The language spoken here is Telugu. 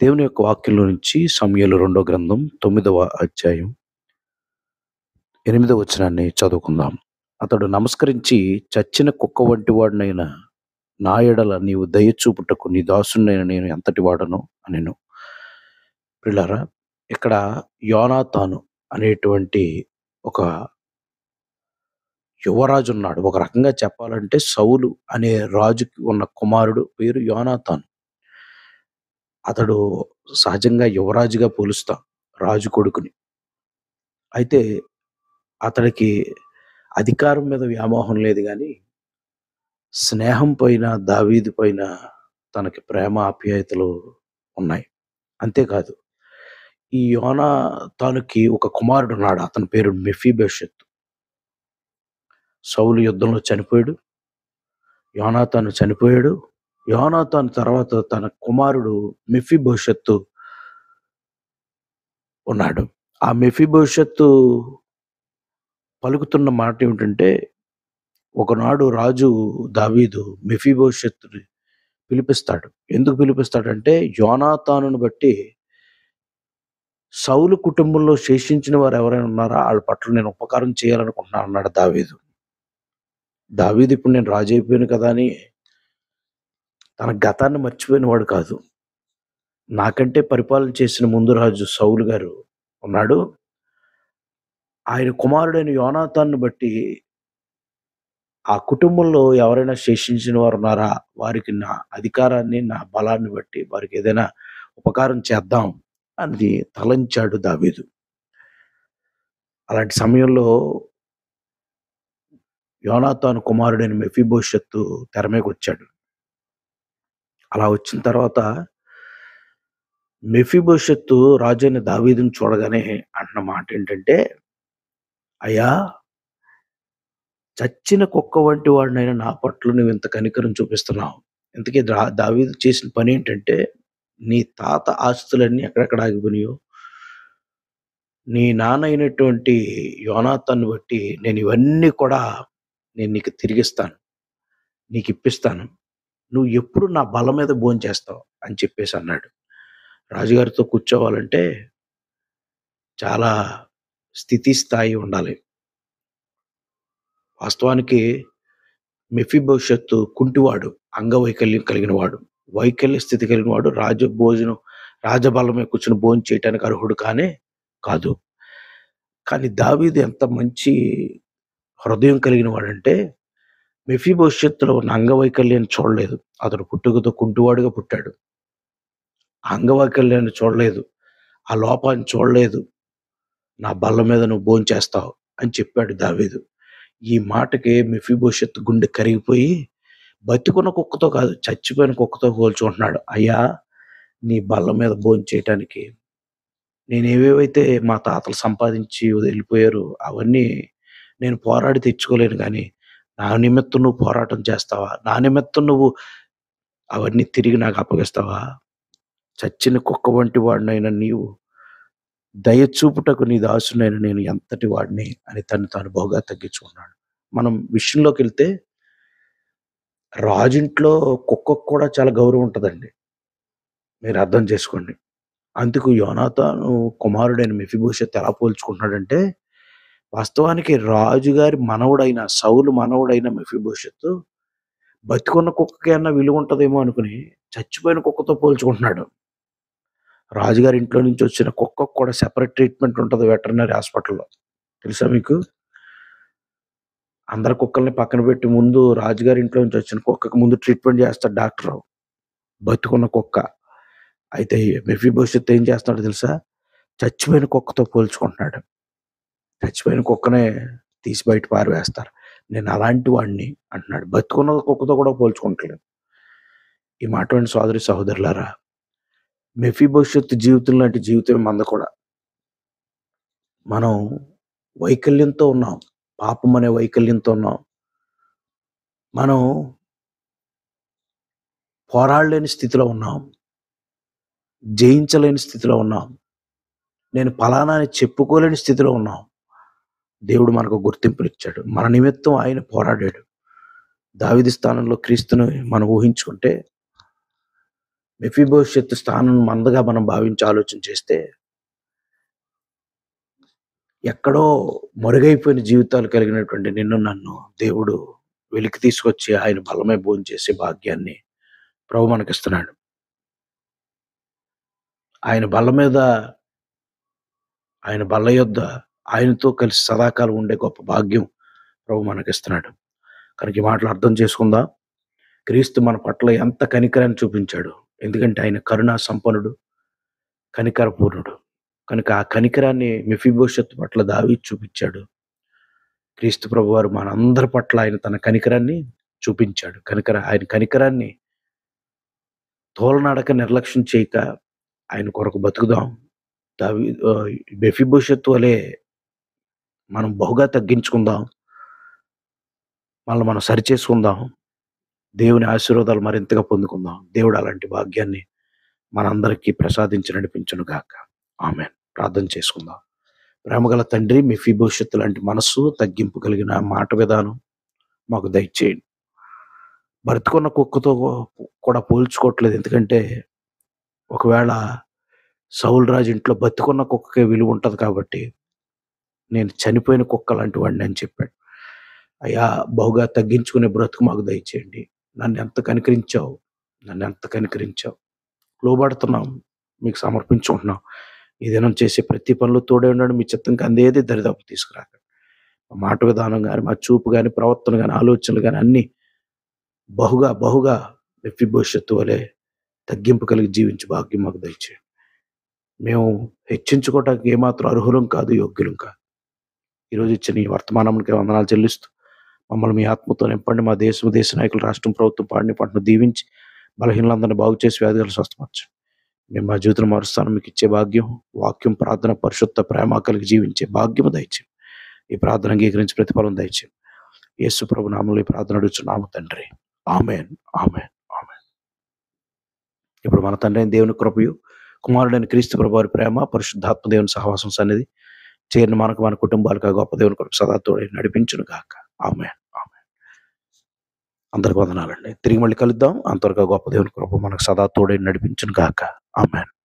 దేవుని యొక్క వాక్యంలో నుంచి సమూయేలు రెండో గ్రంథం 9వ అధ్యాయం 8వ వచనాన్ని చదువుకుందాం. అతడు నమస్కరించి, చచ్చిన కుక్క వంటి వాడినైన నా ఎడల నీవు దయ చూపుటకు నీ దాసుడైన నేను ఎంతటి వాడను అనెను. ప్రియులారా, ఇక్కడ యోనాతాను అనేటువంటి ఒక యువరాజు ఉన్నాడు. ఒక రకంగా చెప్పాలంటే సౌలు అనే రాజుకి ఉన్న కుమారుడు పేరు యోనాతాను. అతడు సహజంగా యువరాజుగా పోలుస్తాం, రాజు కొడుకుని. అయితే అతడికి అధికారం మీద వ్యామోహం లేదు గానీ, స్నేహం పైన, దావీదు పైన తనకి ప్రేమ ఆప్యాయతలు ఉన్నాయి. అంతేకాదు, ఈ యోనాతానుకి ఒక కుమారుడున్నాడు. అతని పేరు మెఫీబోషెత్. సౌలు యుద్ధంలో చనిపోయాడు. యోనాతాను చనిపోయాడు. యోనాతాను తర్వాత తన కుమారుడు మెఫీబోషెత్ ఉన్నాడు. ఆ మెఫీబోషెత్ పలుకుతున్న మాట ఏమిటంటే, ఒకనాడు రాజు దావీదు మెఫీబోషెత్‌ని పిలిపిస్తాడు. ఎందుకు పిలిపిస్తాడంటే, యోనాతానును బట్టి సౌలు కుటుంబంలో శేషించిన వారు ఎవరైనా ఉన్నారా? ఆళ్ళ పట్ల నేను ఉపకారం చేయాలనుకుంటున్నాను అన్నాడు దావీదు. దావీదు ఇప్పుడు నేను రాజు అయిపోయాను కదా అని తన గతాన్ని మర్చిపోయినవాడు కాదు. నాకంటే పరిపాలన చేసిన ముందు రాజు సౌలు గారు ఉన్నాడు. ఆయన కుమారుడైన యోనాతానును బట్టి ఆ కుటుంబంలో ఎవరైనా శేషించిన వారు ఉన్నారా? వారికి నా అధికారాన్ని, నా బలాన్ని బట్టి వారికి ఏదైనా ఉపకారం చేద్దాం అని తలంచాడు దావీదు. అలాంటి సమయంలో యోనాతాను కుమారుడైన మెఫీబోషెత్ తెర మీదకొచ్చాడు. అలా వచ్చిన తర్వాత మెఫీబోషెత్ రాజైన దావీదుని చూడగానే అంటున్న మాట ఏంటంటే, అయ్యా, చచ్చిన కుక్క వంటి వాడినైనా నా పట్ల నువ్వు ఇంత కనికరం చూపిస్తున్నావు. ఇంతకీ దావీదు చేసిన పని ఏంటంటే, నీ తాత ఆస్తులన్నీ ఎక్కడెక్కడ ఆగిపోయినాయో, నీ నాన్న అయినటువంటి యోనాతాన్ని బట్టి నేను ఇవన్నీ కూడా నేను నీకు తిరిగిస్తాను, నీకు ఇప్పిస్తాను. నువ్వు ఎప్పుడు నా బల్ల మీద భోంచేస్తావు అని చెప్పేసి అన్నాడు. రాజుగారితో కూర్చోవాలంటే చాలా స్థితి స్థాయి ఉండాలి. వాస్తవానికి మెఫీబోషెత్ కుంటివాడు, అంగవైకల్యం కలిగిన వాడు, వైకల్య స్థితి కలిగిన వాడు. రాజబల్ల మీద కూర్చొని భోజనం చేయటానికి అర్హుడు కానే కాదు. కానీ దావీదు ఎంత మంచి హృదయం కలిగిన వాడంటే, మెఫీబోషెత్‌లో ఉన్న అంగవైకల్యాన్ని చూడలేదు. అతడు పుట్టుకతో కుంటివాడుగా పుట్టాడు. ఆ అంగవైకల్యాన్ని చూడలేదు. ఆ లోపాన్ని చూడలేదు. నా బల్ల మీద నువ్వు భోంచేస్తావు అని చెప్పాడు దావీదు. ఈ మాటకి మెఫీబోషెత్ గుండె కరిగిపోయి, బతికున్న కుక్కతో కాదు, చచ్చిపోయిన కుక్కతో పోల్చుకుంటున్నాడు. అయ్యా, నీ బల్ల మీద భోంచేయటానికి నేనేవేవైతే మా తాతలు సంపాదించి వెళ్ళిపోయారో అవన్నీ నేను పోరాడి తెచ్చుకోలేను గానీ, నా నిమిత్తం నువ్వు పోరాటం చేస్తావా? నా నిమిత్తం నువ్వు అవన్నీ తిరిగి నాకు అప్పగిస్తావా? చచ్చిన కుక్క వంటి వాడినైన నీవు దయ చూపుటకు నీ దాసుడైన నేను ఎంతటి వాడిని అని తను తాను బహుగా తగ్గించుకున్నాడు. మనం విషయంలోకెళ్తే, రాజింట్లో కుక్కకు కూడా చాలా గౌరవం ఉంటదండి. మీరు అర్థం చేసుకోండి. అందుకు యోనాతాను కుమారుడైన మెఫీబోషెత్ ఎలా పోల్చుకుంటున్నాడంటే, వాస్తవానికి రాజుగారి మనవడైన సౌలు మనవడైన మెఫీబోషెత్ బతికున్న కుక్కకి అన్నా విలువ ఉంటదేమో అనుకుని చచ్చిపోయిన కుక్కతో పోల్చుకుంటున్నాడు. రాజుగారి ఇంట్లో నుంచి వచ్చిన కుక్కకు కూడా సెపరేట్ ట్రీట్మెంట్ ఉంటది వెటర్నరీ హాస్పిటల్‌లో. తెలుసా మీకు? అందరి కుక్కల్ని పక్కన పెట్టి ముందు రాజుగారి ఇంట్లో నుంచి వచ్చిన కుక్కకి ముందు ట్రీట్మెంట్ చేస్తాడు డాక్టరు. బతికున్న కుక్క. అయితే మెఫీబోషెత్ ఏం చేస్తున్నాడో తెలుసా? చచ్చిపోయిన కుక్కతో పోల్చుకుంటున్నాడు. చచ్చిపోయిన కుక్కనే తీసి బయట పారవేస్తారు. నేను అలాంటి వాడిని అంటున్నాడు. బతికున్న కుక్కతో కూడా పోల్చుకుంటలేడు. ఈ మాట విన్న సోదరి సహోదరులారా, మెఫీబోషెత్ జీవితం లాంటి జీవితమే మనది కూడా. మనం వైకల్యంతో ఉన్నాం. పాపం అనే వైకల్యంతో ఉన్నాం. మనం పోరాడలేని స్థితిలో ఉన్నాం. జయించలేని స్థితిలో ఉన్నాం. నేను పలానా అని చెప్పుకోలేని స్థితిలో ఉన్నాం. దేవుడు మనకు గుర్తింపునిచ్చాడు. మన నిమిత్తం ఆయన పోరాడాడు. దావీదు స్థానంలో క్రీస్తుని మనం ఊహించుకుంటే, మెఫీబోషెత్ స్థానం మందగా మనం భావించి ఆలోచన చేస్తే, ఎక్కడో మరుగైపోయిన జీవితాలు కలిగినటువంటి నిన్ను నన్ను దేవుడు వెలికి తీసుకొచ్చి ఆయన బల్లమై భోంచేసే భాగ్యాన్ని ప్రభు మనకిస్తున్నాడు. ఆయన బల్ల మీద, ఆయన బల్ల యొద్ద ఆయనతో కలిసి సదాకాలం ఉండే గొప్ప భాగ్యం ప్రభు మనకిస్తున్నాడు. కనుక ఈ మాటలు అర్థం చేసుకుందాం. క్రీస్తు మన పట్ల ఎంత కనికరాన్ని చూపించాడు. ఎందుకంటే ఆయన కరుణా సంపన్నుడు, కనికరపూర్ణుడు. కనుక ఆ కనికరాన్ని మెఫీబోషెత్ పట్ల దావీదు చూపించాడు. క్రీస్తు ప్రభువారు మనందరి పట్ల ఆయన తన కనికరాన్ని చూపించాడు. ఆయన కనికరాన్ని తోలనాడక నిర్లక్ష్యం చేయక ఆయన కొరకు బతుకుదాం. మెఫీబోషెత్ వలె మనం బహుగా తగ్గించుకుందాం. మనల్ని మనం సరిచేసుకుందాం. దేవుని ఆశీర్వాదాలు మరింతగా పొందుకుందాం. దేవుడు అలాంటి భాగ్యాన్ని మనందరికీ ప్రసాదించి నడిపించును గాక. ఆమేన్. ప్రార్థన చేసుకుందాం. ప్రేమగల తండ్రి, మెఫీబోషెత్ లాంటి మనస్సు, తగ్గింపు కలిగిన మాట విధానం మాకు దయచేయండి. బ్రతుకున్న కుక్కతో కూడా పోల్చుకోవట్లేదు. ఎందుకంటే ఒకవేళ సౌలు రాజు ఇంట్లో బతికున్న కుక్కకే విలువ ఉంటుంది కాబట్టి నేను చనిపోయిన కుక్క లాంటి వాడిని అని చెప్పాడు. అయ్యా, బహుగా తగ్గించుకునే బ్రతుకు మాకు దయచేయండి. నన్ను ఎంత కనికరించావు. లోబడుతున్నాం, మీకు సమర్పించుకుంటున్నాం. ఈ దినం చేసే ప్రతి పనులు తోడే ఉండడం, మీ చిత్తంకి అందేది దరిదాపు తీసుకురాకండి. మా మాట విధానం కానీ, మా చూపు కానీ, ప్రవర్తన కానీ, ఆలోచనలు కానీ అన్నీ బహుగా మెఫీబోషెత్ వలె తగ్గింపు కలిగి జీవించే భాగ్యం మాకు దయచేయండి. మేము హెచ్చించుకోవటానికి ఏమాత్రం అర్హులం కాదు, యోగ్యులం కాదు. ఈరోజు ఇచ్చిన ఈ వర్తమానానికి వందనాలు చెల్లిస్తూ మమ్మల్ని మీ ఆత్మతో నింపండి. మా దేశ నాయకులు, రాష్ట్రం, ప్రభుత్వం పాడిన పంటను దీవించి బలహీనలందరినీ బాగు చేసి వ్యాధులు స్వస్థపరచండి. మేము మా జీవితం మారుస్తాను మీకు ఇచ్చే భాగ్యం, వాక్యం, ప్రార్థన, పరిశుద్ధ ప్రేమ కలిగి జీవించే భాగ్యము దయచేయండి. ఈ ప్రార్థన అంగీకరించి ప్రతిఫలం దయచేయండి. యేసు ప్రభు నామములో ఈ ప్రార్థన అడుగుచున్నాము తండ్రి. ఆమేన్. ఆమేన్. ఆమేన్. ఇప్పుడు మన తండ్రి అయిన దేవుని కృపయు, కుమారుడైన క్రీస్తు ప్రభు వారి ప్రేమ, పరిశుద్ధాత్మ దేవుని సహవాసం సన్నిధి చేరిన మనకు, మన కుటుంబాలకు ఆ గొప్ప దేవుని కొరకు సదా తోడై నడిపించును గాక. ఆమేన్. ఆమేన్. అందరికి వందనాలండి. తిరిగి మళ్ళీ కలుద్దాం. అంతవరకు గొప్ప దేవుని కృప మనకు సదా తోడై నడిపించును గాక. ఆమేన్.